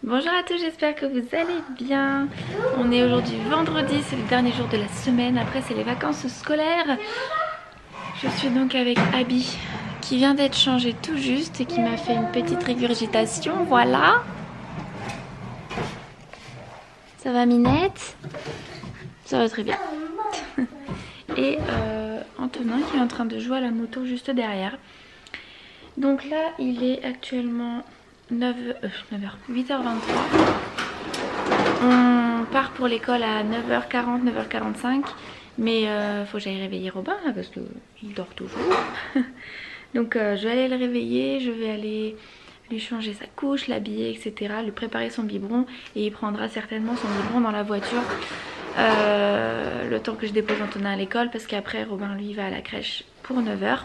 Bonjour à tous, j'espère que vous allez bien. On est aujourd'hui vendredi, c'est le dernier jour de la semaine. Après c'est les vacances scolaires. Je suis donc avec Abby qui vient d'être changée tout juste et qui m'a fait une petite régurgitation, voilà. Ça va Minette? Ça va très bien. Et Antonin qui est en train de jouer à la moto juste derrière. Donc là il est actuellement 8h23. On part pour l'école à 9h40, 9h45. Mais faut que j'aille réveiller Robin là, parce qu'il dort toujours. Donc je vais aller le réveiller, je vais aller lui changer sa couche, l'habiller, etc. Lui préparer son biberon. Et il prendra certainement son biberon dans la voiture le temps que je dépose Antonin à l'école. Parce qu'après Robin lui va à la crèche pour 9h.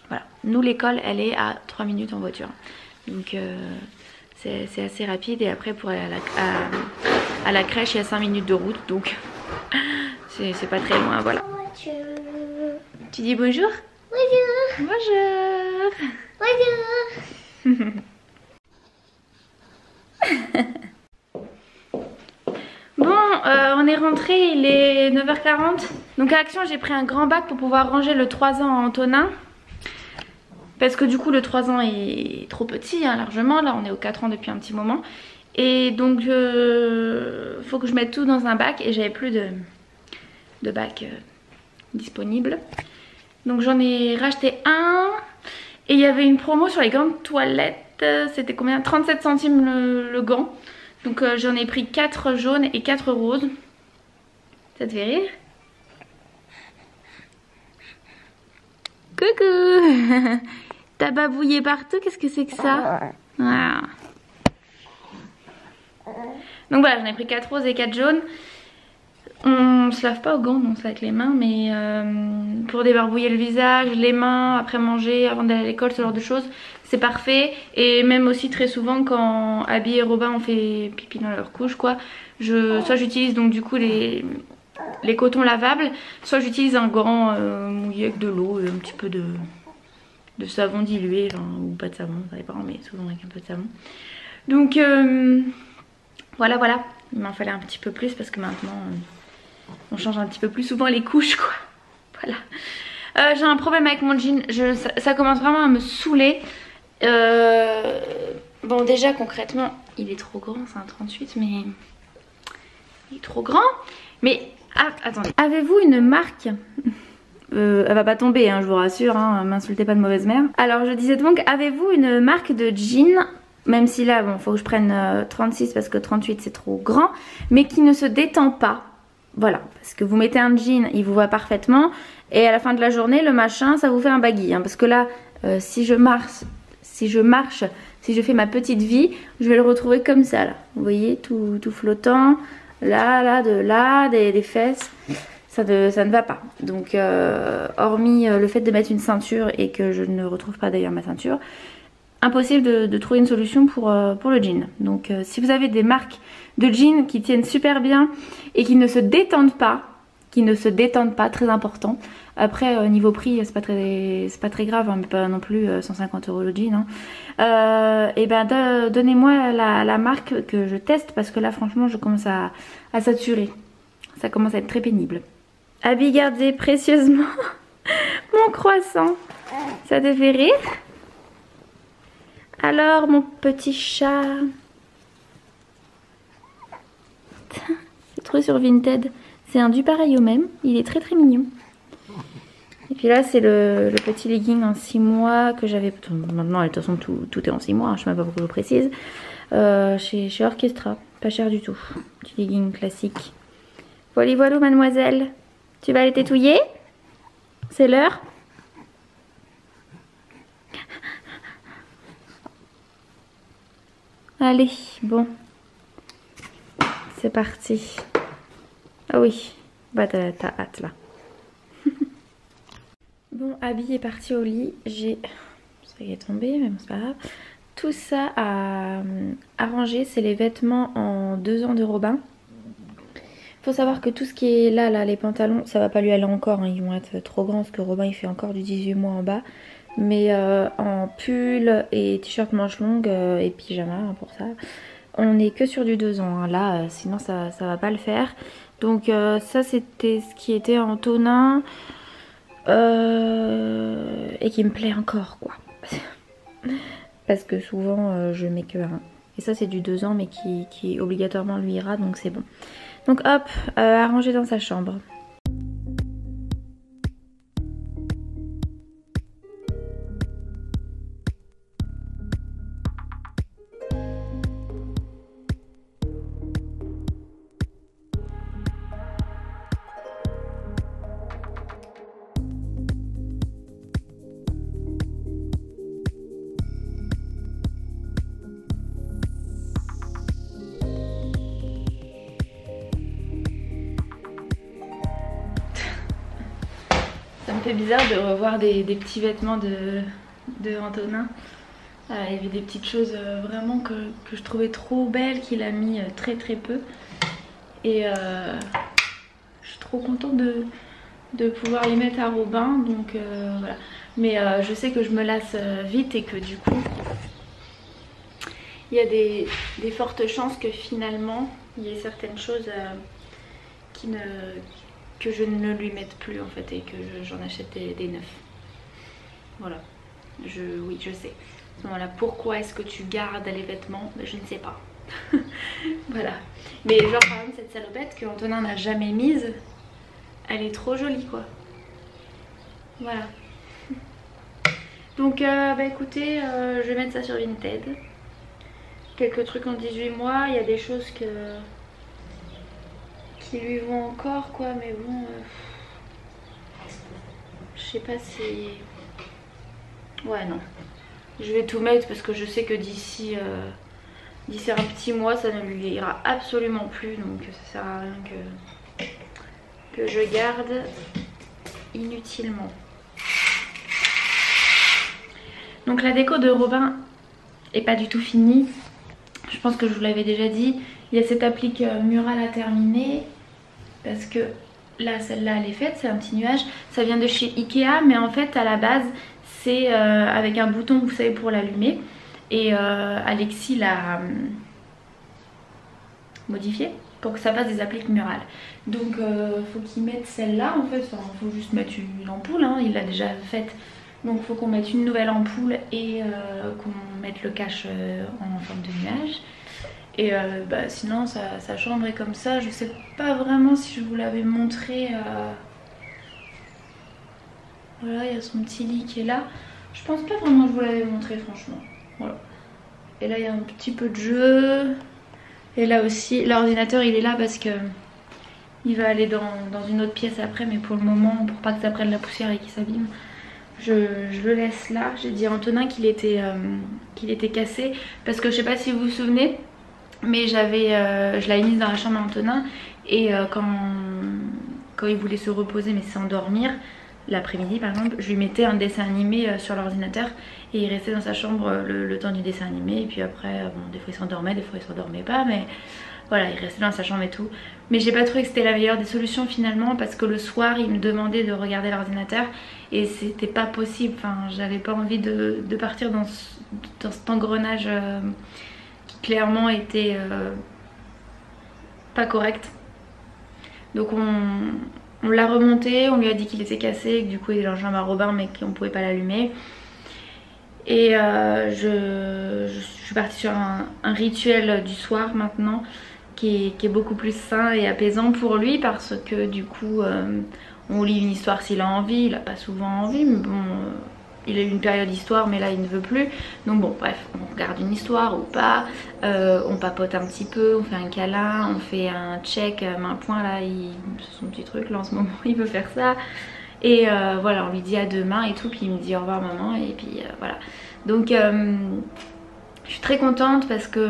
Voilà, nous l'école elle est à 3 minutes en voiture. Donc c'est assez rapide. Et après pour aller à la crèche il y a 5 minutes de route. Donc c'est pas très loin, voilà. Bonjour. Tu dis bonjour? Bonjour. Bonjour. Bon, on est rentré, il est 9h40. Donc à Action j'ai pris un grand bac pour pouvoir ranger le 3 ans à Antonin. Parce que du coup le 3 ans est trop petit hein, largement. Là on est aux 4 ans depuis un petit moment. Et donc faut que je mette tout dans un bac. Et j'avais plus de bac disponible. Donc j'en ai racheté un. Et il y avait une promo sur les gants de toilette. C'était combien? 37 centimes le gant. Donc j'en ai pris 4 jaunes et 4 roses. Ça te fait rire? Coucou. T'as babouillé partout, qu'est-ce que c'est que ça? Voilà. Donc voilà, j'en ai pris 4 roses et 4 jaunes. On se lave pas aux gants, donc c'est avec les mains, mais pour débarbouiller le visage, les mains, après manger, avant d'aller à l'école, ce genre de choses, c'est parfait. Et même aussi très souvent quand Abby et Robin ont fait pipi dans leur couche, quoi, soit j'utilise donc du coup les cotons lavables, soit j'utilise un gant mouillé avec de l'eau et un petit peu de savon dilué, enfin, ou pas de savon, ça dépend, mais souvent avec un peu de savon. Donc voilà, il m'en fallait un petit peu plus parce que maintenant on change un petit peu plus souvent les couches, quoi. Voilà. J'ai un problème avec mon jean, ça commence vraiment à me saouler. Bon déjà concrètement il est trop grand, c'est un 38 mais il est trop grand. Mais attendez, avez-vous une marque elle va pas tomber hein, je vous rassure, hein, m'insultez pas de mauvaise mère. Alors je disais donc, avez-vous une marque de jean, même si là bon faut que je prenne 36 parce que 38 c'est trop grand, mais qui ne se détend pas. Voilà, parce que vous mettez un jean, il vous va parfaitement et à la fin de la journée le machin ça vous fait un baggy hein, parce que là si je fais ma petite vie, je vais le retrouver comme ça là. Vous voyez, tout flottant, là, des fesses. Ça ne va pas. Donc hormis le fait de mettre une ceinture et que je ne retrouve pas d'ailleurs ma ceinture, impossible de trouver une solution pour le jean. Donc si vous avez des marques de jeans qui tiennent super bien et qui ne se détendent pas, très important. Après niveau prix c'est pas très grave hein, mais pas non plus 150 € le jean hein. Et ben donnez-moi la marque que je teste parce que là franchement je commence à saturer. Ça commence à être très pénible. Abby gardez précieusement mon croissant. Ça te fait rire? Alors mon petit chat. C'est trop sur Vinted. C'est un du pareil au même. Il est très mignon. Et puis là c'est le petit legging en 6 mois que j'avais. Maintenant de toute façon tout est en 6 mois. Hein, je sais même pas pourquoi je le précise. Chez Orchestra. Pas cher du tout. Petit legging classique. Voilà mademoiselle. Tu vas aller tétouiller? C'est l'heure? Allez, bon. C'est parti. Ah oui, bah t'as hâte là. Bon, Abby est partie au lit. Ça y est tombé, mais bon, c'est pas grave. Tout ça à ranger, c'est les vêtements en 2 ans de Robin. Faut savoir que tout ce qui est là, les pantalons, ça va pas lui aller encore, hein, ils vont être trop grands parce que Robin il fait encore du 18 mois en bas. Mais en pull et t-shirt manches longues et pyjama hein, pour ça, on est que sur du 2 ans, hein. Là sinon ça va pas le faire. Donc ça c'était ce qui était en Antonin et qui me plaît encore quoi. Parce que souvent je mets que un. Et ça c'est du 2 ans mais qui obligatoirement lui ira, donc c'est bon. Donc hop, à ranger dans sa chambre. Ça me fait bizarre de revoir des petits vêtements de Antonin. Il y avait des petites choses vraiment que je trouvais trop belles qu'il a mis très peu. Et je suis trop contente de pouvoir les mettre à Robin. Donc voilà. Mais je sais que je me lasse vite et que du coup il y a des fortes chances que finalement il y ait certaines choses que je ne lui mette plus en fait et que j'en achète des neufs. Voilà, oui je sais. À ce moment-là, pourquoi est-ce que tu gardes les vêtements? Je ne sais pas. Voilà. Mais genre par exemple cette salopette que Antonin n'a jamais mise, elle est trop jolie quoi. Voilà. Donc bah écoutez, je vais mettre ça sur Vinted. Quelques trucs en 18 mois, il y a des choses qui lui vont encore quoi, mais bon je sais pas si... Ouais non, je vais tout mettre parce que je sais que d'ici un petit mois ça ne lui ira absolument plus, donc ça sert à rien que je garde inutilement. Donc la déco de Robin est pas du tout finie, je pense que je vous l'avais déjà dit. Il y a cette applique murale à terminer parce que là celle-là elle est faite, c'est un petit nuage, ça vient de chez Ikea mais en fait à la base c'est avec un bouton vous savez pour l'allumer, et Alexis l'a modifié pour que ça fasse des appliques murales. Donc faut qu'il mette celle-là en fait, enfin faut juste mettre une ampoule, hein, il l'a déjà faite. Donc faut qu'on mette une nouvelle ampoule et qu'on mette le cache en forme de nuage. Et bah, sinon sa chambre est comme ça. Je sais pas vraiment si je vous l'avais montré. Voilà, il y a son petit lit qui est là. Je pense pas vraiment que je vous l'avais montré franchement. Voilà. Et là il y a un petit peu de jeu. Et là aussi l'ordinateur il est là parce que il va aller dans une autre pièce après. Mais pour le moment, pour pas que ça prenne la poussière et qu'il s'abîme, je le laisse là. J'ai dit à Antonin qu'il était cassé. Parce que je sais pas si vous vous souvenez, mais je l'avais mise dans la chambre à Antonin. Et quand il voulait se reposer mais s'endormir, l'après-midi par exemple, je lui mettais un dessin animé sur l'ordinateur. Et il restait dans sa chambre le temps du dessin animé. Et puis après, bon, des fois il s'endormait, des fois il s'endormait pas. Mais voilà, il restait dans sa chambre et tout. Mais j'ai pas trouvé que c'était la meilleure des solutions finalement, parce que le soir il me demandait de regarder l'ordinateur et c'était pas possible. Enfin, j'avais pas envie de partir dans cet engrenage qui clairement était pas correct. Donc on l'a remonté, on lui a dit qu'il était cassé, que du coup il est dans la chambre à Robin mais qu'on pouvait pas l'allumer. Et je suis partie sur un rituel du soir maintenant qui est beaucoup plus sain et apaisant pour lui, parce que du coup on lit une histoire s'il a envie. Il a pas souvent envie mais bon, il a eu une période histoire mais là il ne veut plus. Donc bon bref, on regarde une histoire ou pas, on papote un petit peu, on fait un câlin, on fait un check main-point là, c'est son petit truc là en ce moment, il veut faire ça. Et voilà, on lui dit à demain et tout, puis il me dit au revoir maman, et puis voilà. Donc je suis très contente parce que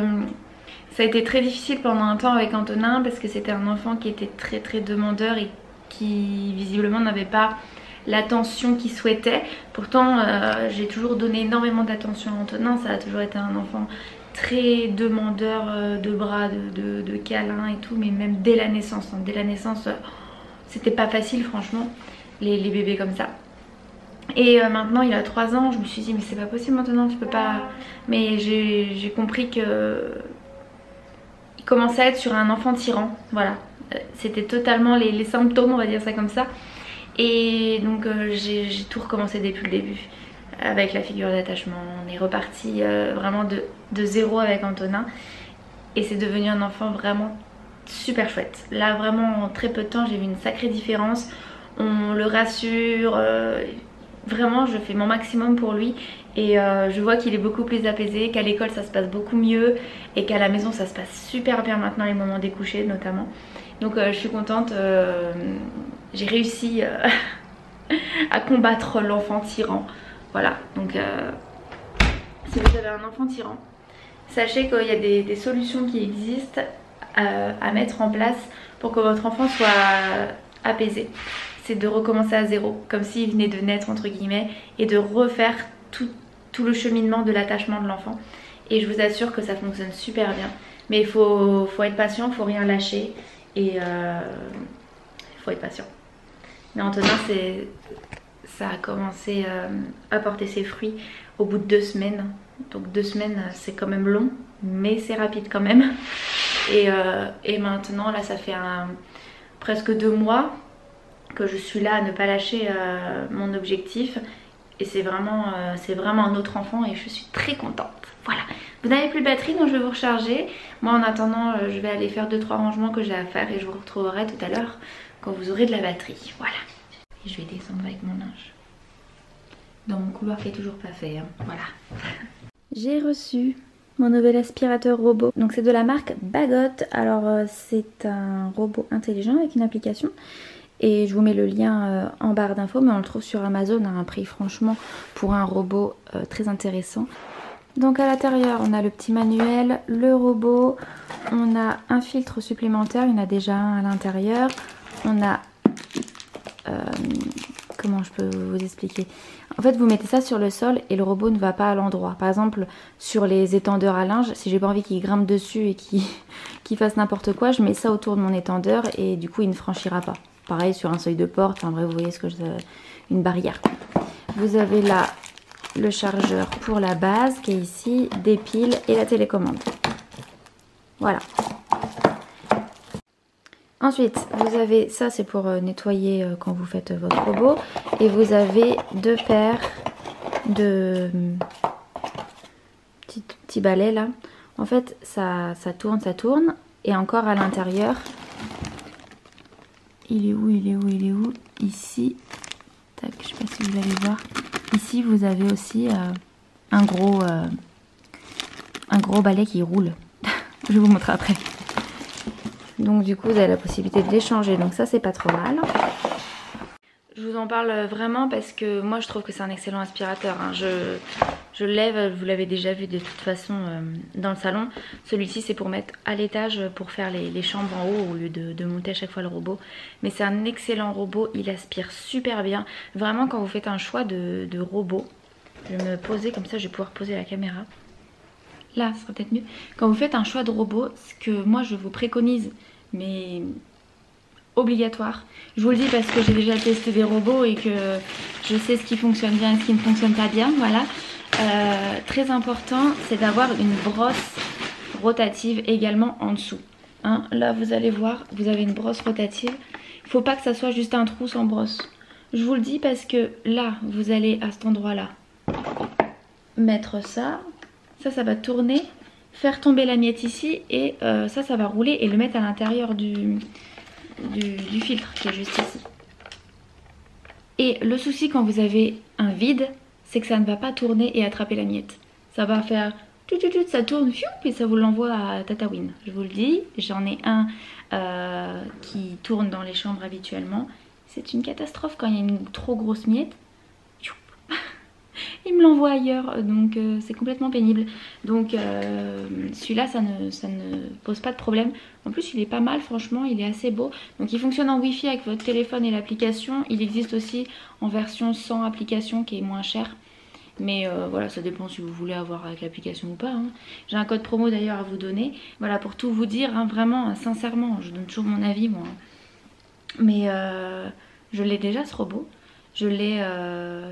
ça a été très difficile pendant un temps avec Antonin, parce que c'était un enfant qui était très demandeur et qui visiblement n'avait pas l'attention qu'il souhaitait. Pourtant j'ai toujours donné énormément d'attention à Antonin, ça a toujours été un enfant très demandeur de bras, de câlins et tout, mais même dès la naissance, hein. Dès la naissance c'était pas facile franchement, les bébés comme ça. Et maintenant il a 3 ans, je me suis dit mais c'est pas possible maintenant, tu peux pas. Mais j'ai compris que il commençait à être sur un enfant tyran, voilà. C'était totalement les symptômes, on va dire ça comme ça. Et donc j'ai tout recommencé depuis le début. Avec la figure d'attachement, on est reparti vraiment de zéro avec Antonin. Et c'est devenu un enfant vraiment super chouette. Là vraiment en très peu de temps j'ai vu une sacrée différence. On le rassure, vraiment je fais mon maximum pour lui. Et je vois qu'il est beaucoup plus apaisé, qu'à l'école ça se passe beaucoup mieux. Et qu'à la maison ça se passe super bien maintenant, les moments des couchers notamment. Donc je suis contente, j'ai réussi à combattre l'enfant tyran. Voilà, donc si vous avez un enfant tyran, sachez qu'il y a des solutions qui existent à mettre en place pour que votre enfant soit apaisé. C'est de recommencer à zéro, comme s'il venait de naître entre guillemets, et de refaire tout le cheminement de l'attachement de l'enfant. Et je vous assure que ça fonctionne super bien. Mais il faut être patient, il faut rien lâcher et il faut être patient. Mais Antonin, ça a commencé à porter ses fruits au bout de 2 semaines. Donc 2 semaines c'est quand même long, mais c'est rapide quand même. Et maintenant là ça fait presque 2 mois que je suis là à ne pas lâcher mon objectif. Et c'est vraiment un autre enfant et je suis très contente. Voilà, vous n'avez plus de batterie donc je vais vous recharger. Moi en attendant je vais aller faire 2-3 rangements que j'ai à faire et je vous retrouverai tout à l'heure quand vous aurez de la batterie. Voilà. Et je vais descendre avec mon linge dans mon couloir qui est toujours pas fait, hein. Voilà. J'ai reçu mon nouvel aspirateur robot. Donc c'est de la marque Bagot. Alors c'est un robot intelligent avec une application. Et je vous mets le lien en barre d'infos, mais on le trouve sur Amazon à un prix franchement pour un robot très intéressant. Donc à l'intérieur on a le petit manuel, le robot, on a un filtre supplémentaire, il y en a déjà un à l'intérieur. On a... comment je peux vous expliquer? En fait vous mettez ça sur le sol et le robot ne va pas à l'endroit. Par exemple sur les étendeurs à linge, si j'ai pas envie qu'il grimpe dessus et qu'il fasse n'importe quoi, je mets ça autour de mon étendeur et du coup il ne franchira pas. Pareil sur un seuil de porte, en vrai vous voyez ce que une barrière. Vous avez là le chargeur pour la base qui est ici, des piles et la télécommande. Voilà. Ensuite, vous avez, ça c'est pour nettoyer quand vous faites votre robot. Et vous avez 2 paires de petits balais là. En fait, ça tourne. Et encore à l'intérieur, il est où? Ici, tac, je sais pas si vous allez voir. Ici, vous avez aussi un gros balai qui roule. Je vais vous montrer après. Donc du coup vous avez la possibilité de l'échanger, donc ça c'est pas trop mal. Je vous en parle vraiment parce que moi je trouve que c'est un excellent aspirateur, hein. Je lève, vous l'avez déjà vu de toute façon dans le salon. Celui-ci c'est pour mettre à l'étage pour faire les chambres en haut au lieu de monter à chaque fois le robot. Mais c'est un excellent robot, il aspire super bien. Vraiment quand vous faites un choix de robot, je vais me poser comme ça, je vais pouvoir poser la caméra. Là, ce sera peut-être mieux. Quand vous faites un choix de robot, ce que moi je vous préconise, mais obligatoire. Je vous le dis parce que j'ai déjà testé des robots et que je sais ce qui fonctionne bien et ce qui ne fonctionne pas bien. Voilà. Très important, c'est d'avoir une brosse rotative également en dessous. Hein, là, vous allez voir, vous avez une brosse rotative. Il ne faut pas que ça soit juste un trou sans brosse. Je vous le dis parce que là, vous allez à cet endroit-là mettre ça. Ça va tourner, faire tomber la miette ici et ça va rouler et le mettre à l'intérieur du filtre qui est juste ici. Et le souci quand vous avez un vide, c'est que ça ne va pas tourner et attraper la miette. Ça va faire ça tourne et ça vous l'envoie à Tatawin. Je vous le dis, j'en ai un qui tourne dans les chambres habituellement. C'est une catastrophe quand il y a une trop grosse miette. Il me l'envoie ailleurs, donc c'est complètement pénible. Donc celui-là, ça ne pose pas de problème. En plus, il est pas mal, franchement, il est assez beau. Donc il fonctionne en Wi-Fi avec votre téléphone et l'application. Il existe aussi en version sans application qui est moins cher. Mais voilà, ça dépend si vous voulez avoir avec l'application ou pas, hein. J'ai un code promo d'ailleurs à vous donner. Voilà, pour tout vous dire, hein, vraiment, sincèrement, je donne toujours mon avis, moi. Mais je l'ai déjà, ce robot. Je l'ai,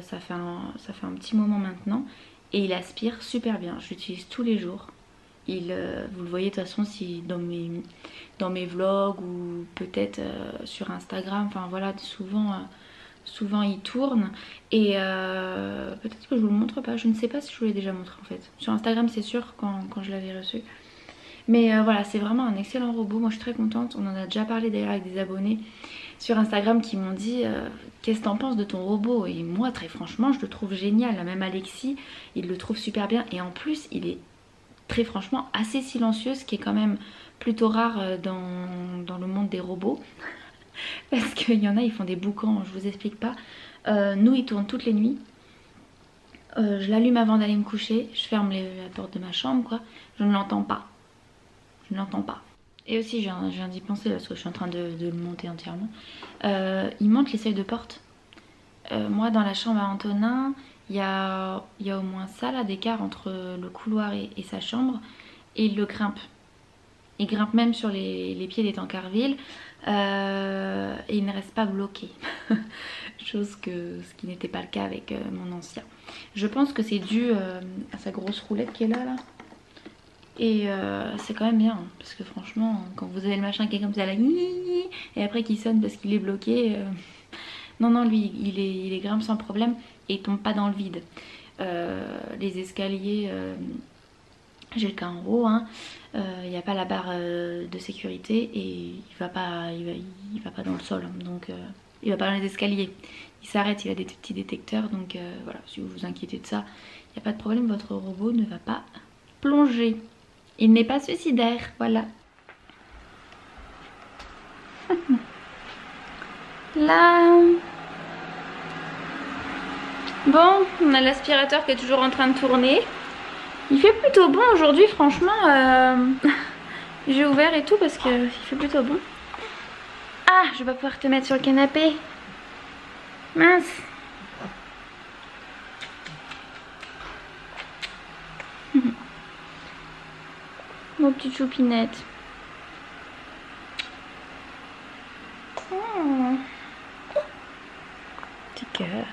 ça fait un petit moment maintenant et il aspire super bien. Je l'utilise tous les jours. vous le voyez de toute façon si dans mes vlogs ou peut-être sur Instagram, enfin voilà, souvent il tourne. Et peut-être que je vous le montre pas, je ne sais pas si je vous l'ai déjà montré en fait. Sur Instagram c'est sûr quand je l'avais reçu. Mais voilà, c'est vraiment un excellent robot, moi je suis très contente. On en a déjà parlé d'ailleurs avec des abonnés sur Instagram qui m'ont dit qu'est-ce que t'en penses de ton robot? Et moi très franchement je le trouve génial, même Alexis il le trouve super bien. Et en plus il est très franchement assez silencieux, ce qui est quand même plutôt rare dans le monde des robots. Parce qu'il y en a ils font des boucans, je vous explique pas. Nous il tourne toutes les nuits. Je l'allume avant d'aller me coucher, je ferme la porte de ma chambre quoi, je ne l'entends pas. Je ne l'entends pas. Et aussi, je viens d'y penser parce que je suis en train de le monter entièrement. Il monte les seuils de porte. Moi, dans la chambre à Antonin, il y a au moins ça là d'écart entre le couloir et sa chambre. Et il le grimpe. Il grimpe même sur les pieds des Tancarville. Et il ne reste pas bloqué. Ce qui n'était pas le cas avec mon ancien. Je pense que c'est dû à sa grosse roulette qui est là. Et c'est quand même bien hein, parce que franchement quand vous avez le machin qui est comme ça là et après qui sonne parce qu'il est bloqué non lui il est grimpe sans problème et il tombe pas dans le vide. Les escaliers j'ai le cas en haut hein, il n'y a pas la barre de sécurité et il va pas dans le sol hein, donc il va pas dans les escaliers, il s'arrête, il a des petits détecteurs donc voilà, si vous vous inquiétez de ça il n'y a pas de problème, votre robot ne va pas plonger. Il n'est pas suicidaire, voilà. Là. Bon, on a l'aspirateur qui est toujours en train de tourner. Il fait plutôt bon aujourd'hui, franchement. J'ai ouvert et tout parce qu'il fait plutôt bon. Ah, je vais pas pouvoir te mettre sur le canapé. Mince. Mon petit choupinette. Oh. Petit cœur.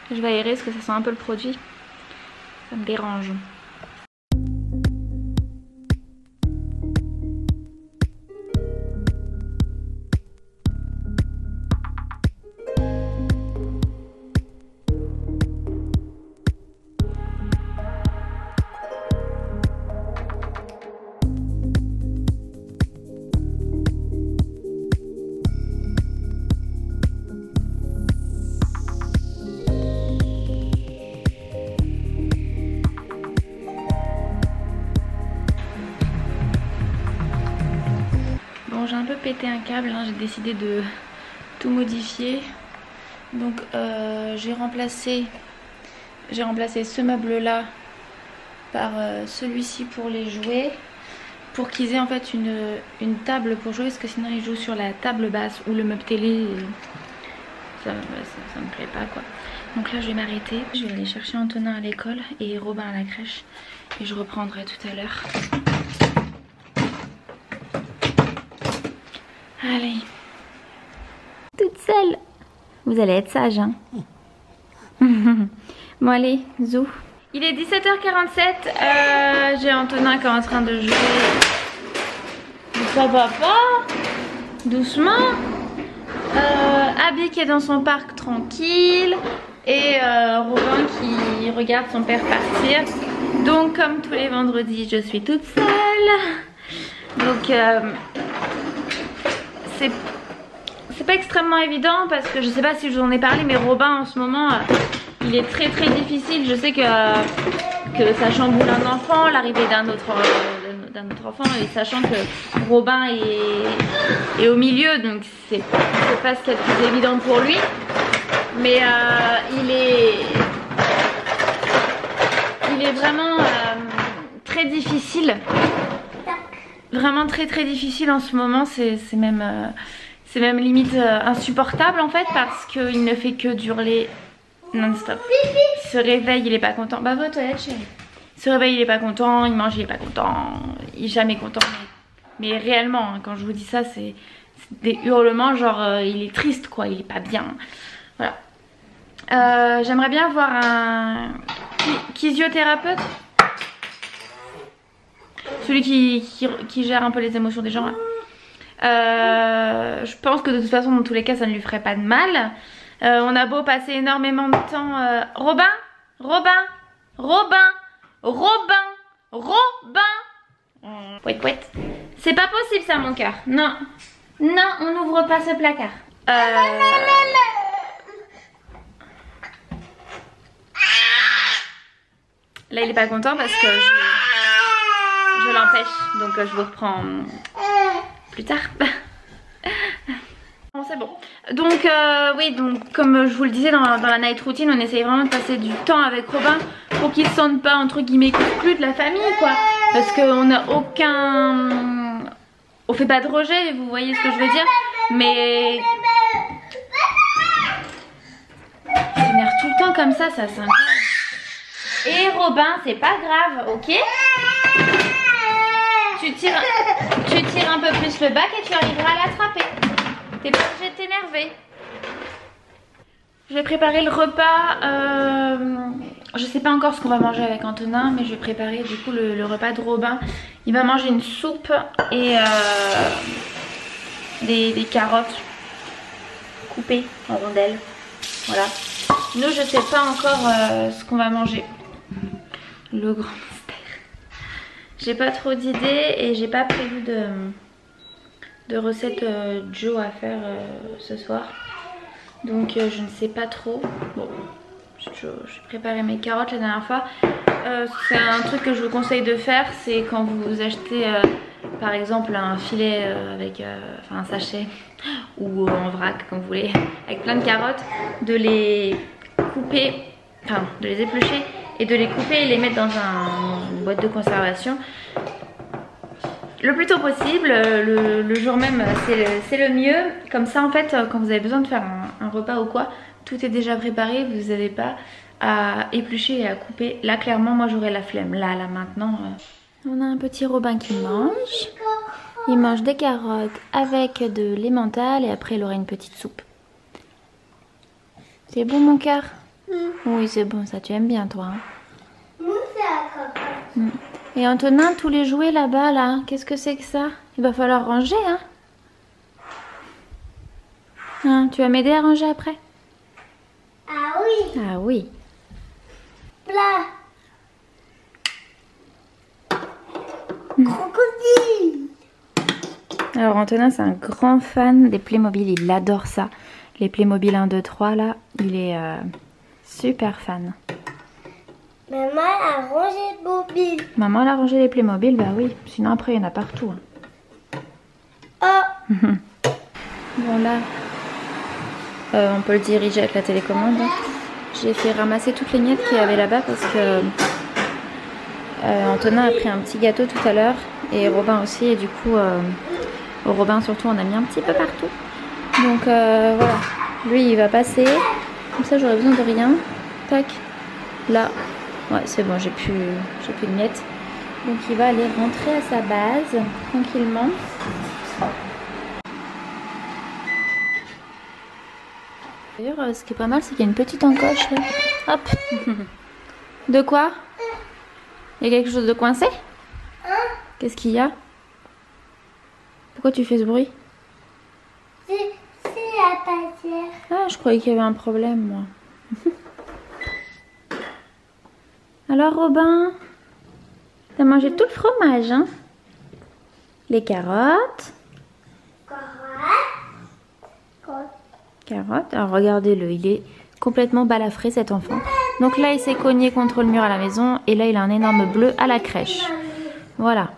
Je vais aérer parce que ça sent un peu le produit. Ça me dérange. J'ai un peu pété un câble, hein. J'ai décidé de tout modifier. Donc j'ai remplacé ce meuble là par celui-ci pour les jouets. Pour qu'ils aient en fait une table pour jouer, parce que sinon ils jouent sur la table basse ou le meuble télé. Ça me plaît pas quoi. Donc là je vais m'arrêter. Je vais aller chercher Antonin à l'école et Robin à la crèche. Et je reprendrai tout à l'heure. Allez. Toute seule. Vous allez être sage hein. Bon allez, zou. Il est 17h47. J'ai Antonin qui est en train de jouer. Ça va pas. Doucement. Abby qui est dans son parc tranquille. Et Robin qui regarde son père partir. Donc comme tous les vendredis je suis toute seule. Donc c'est pas extrêmement évident parce que je sais pas si je vous en ai parlé, mais Robin en ce moment il est très difficile. Je sais que ça chamboule un enfant, l'arrivée d'un autre enfant, et sachant que Robin est au milieu, donc c'est pas ce qu'il y a de plus évident pour lui. Mais il est vraiment très difficile. Vraiment très difficile en ce moment, c'est même limite insupportable en fait, parce qu'il ne fait que d'hurler non-stop. Il se réveille, il est pas content. Bah va aux toilettes chérie. Il se réveille, il est pas content, il mange, il est pas content, il est jamais content. Mais réellement, hein, quand je vous dis ça, c'est des hurlements genre il est triste quoi, il est pas bien. Voilà. J'aimerais bien voir un physiothérapeute. celui qui gère un peu les émotions des gens là. Je pense que de toute façon dans tous les cas ça ne lui ferait pas de mal. On a beau passer énormément de temps. Robin, Pouet pouet. C'est pas possible ça mon cœur. Non, non, on n'ouvre pas ce placard. Là il est pas content parce que je l'empêche. Donc je vous reprends plus tard. Bon, c'est bon. Donc oui, donc comme je vous le disais dans la night routine, on essaye vraiment de passer du temps avec Robin pour qu'il se sente pas entre guillemets exclu de la famille quoi. Parce qu'on n'a aucun... On fait pas de rejet, vous voyez ce que je veux dire. Mais... Il s'énerve tout le temps comme ça c'est incroyable. Et Robin, c'est pas grave, ok? Tu tires un peu plus le bac et tu arriveras à l'attraper. T'es pas obligé de t'énerver. Je vais préparer le repas. Je sais pas encore ce qu'on va manger avec Antonin, mais je vais préparer du coup le repas de Robin. Il va manger une soupe et des carottes coupées en rondelles. Voilà. Nous, je sais pas encore ce qu'on va manger. Le grand mystère. J'ai pas trop d'idées et j'ai pas prévu de recette Joe à faire ce soir. Donc je ne sais pas trop. Bon, j'ai préparé mes carottes la dernière fois. C'est un truc que je vous conseille de faire, c'est quand vous achetez par exemple un filet avec enfin un sachet ou en vrac comme vous voulez, avec plein de carottes, de les couper, enfin de les éplucher et de les couper et les mettre dans une boîte de conservation. Le plus tôt possible, le jour même c'est le mieux. Comme ça en fait quand vous avez besoin de faire un repas ou quoi, tout est déjà préparé, vous n'avez pas à éplucher et à couper. Là clairement moi j'aurais la flemme, là maintenant. On a un petit Robin qui mange. Il mange des carottes avec de l'emmental et après il aura une petite soupe. C'est bon mon cœur? Oui c'est bon, ça tu aimes bien toi hein? Et Antonin, tous les jouets là-bas, là, qu'est-ce que c'est que ça? Il va falloir ranger, hein, tu vas m'aider à ranger après? Ah oui. Ah oui. Là. Crocodile. Alors Antonin, c'est un grand fan des Playmobil, il adore ça. Les Playmobil 1, 2, 3, là, il est super fan. Maman a rangé le mobile. Maman, elle a rangé les Playmobil, bah oui, sinon après il y en a partout. Oh. Bon là, on peut le diriger avec la télécommande. J'ai fait ramasser toutes les miettes qu'il y avait là-bas parce que Antonin a pris un petit gâteau tout à l'heure et Robin aussi, et du coup Robin surtout on a mis un petit peu partout. Donc voilà, lui il va passer, comme ça j'aurai besoin de rien. Tac, là, ouais c'est bon, j'ai plus de miettes. Donc il va aller rentrer à sa base tranquillement. D'ailleurs, ce qui est pas mal, c'est qu'il y a une petite encoche là. Hop. De quoi? Il y a quelque chose de coincé? Qu'est-ce qu'il y a? Pourquoi tu fais ce bruit? C'est la patière. Ah, je croyais qu'il y avait un problème, moi. Alors, Robin, t'as mangé tout le fromage, hein? Les carottes. Carottes. Alors, regardez-le, il est complètement balafré, cet enfant. Donc là, il s'est cogné contre le mur à la maison. Et là, il a un énorme bleu à la crèche. Voilà.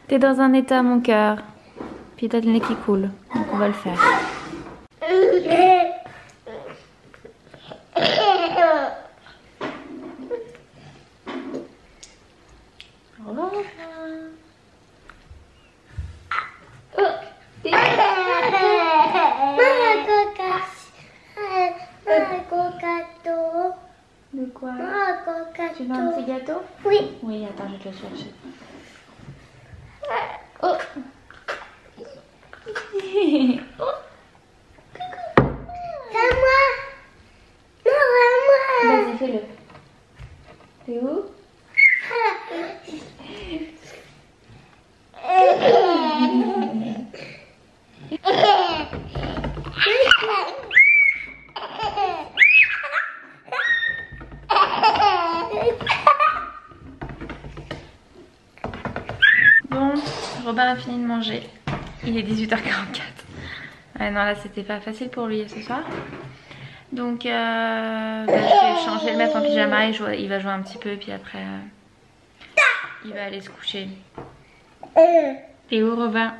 T'es dans un état, mon cœur. Puis t'as le nez qui coule. Donc, on va le faire. Au revoir. De quoi? Tu veux un petit gâteau? Oui. Oui, attends, je vais te le chercher. Oh. C'est moi. Non, Vas-y, fais-le. T'es où? Bon, Robin a fini de manger. Il est 18h44. Ouais, non, là c'était pas facile pour lui ce soir. Donc je vais changer, le mettre en pyjama et il va jouer un petit peu. Puis après, il va aller se coucher. T'es où, Robin?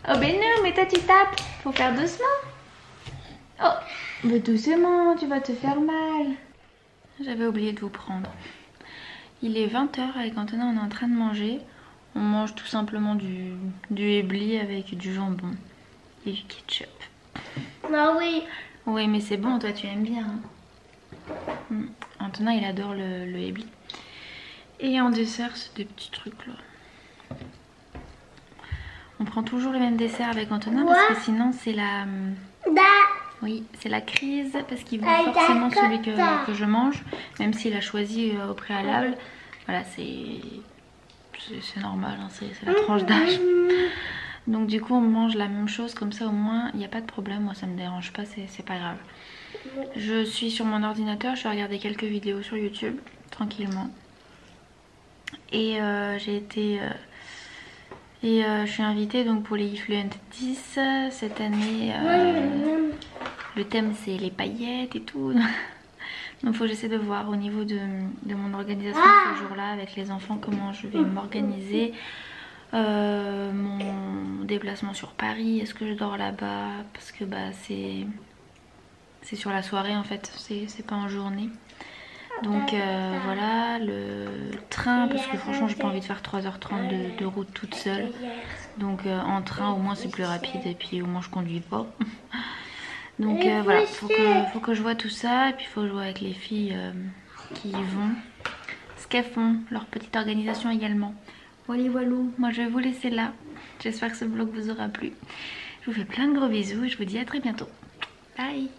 Oh ben non, mais toi tu tapes. Faut faire doucement. Oh, mais doucement, tu vas te faire mal. J'avais oublié de vous prendre. Il est 20h avec Antonin, on est en train de manger. On mange tout simplement du ébli avec du jambon et du ketchup. Bah oui. Oui, mais c'est bon, toi tu aimes bien. Hein. Antonin, il adore le ébli. Et en dessert, c'est des petits trucs là. On prend toujours le même dessert avec Antonin parce que sinon c'est la... Oui, c'est la crise parce qu'il veut forcément celui que je mange, même s'il a choisi au préalable. Voilà, c'est normal, hein, c'est la tranche d'âge. Donc du coup on mange la même chose, comme ça au moins il n'y a pas de problème, moi ça me dérange pas, c'est pas grave. Je suis sur mon ordinateur, je vais regarder quelques vidéos sur YouTube, tranquillement. Et j'ai été... je suis invitée donc pour les eFluent 10 cette année. Le thème c'est les paillettes et tout. Donc il faut que j'essaie de voir au niveau de mon organisation ce jour-là avec les enfants comment je vais m'organiser. Mon déplacement sur Paris, est-ce que je dors là-bas? Parce que bah c'est sur la soirée en fait, c'est pas en journée. Donc voilà, le train, parce que franchement j'ai pas envie de faire 3h30 de route toute seule. Donc en train au moins c'est plus rapide et puis au moins je conduis pas. Donc voilà, faut que je vois tout ça. Et puis il faut que je vois avec les filles qui y vont, ce qu'elles font, leur petite organisation également. Voilà, voilà, moi je vais vous laisser là. J'espère que ce vlog vous aura plu. Je vous fais plein de gros bisous et je vous dis à très bientôt. Bye.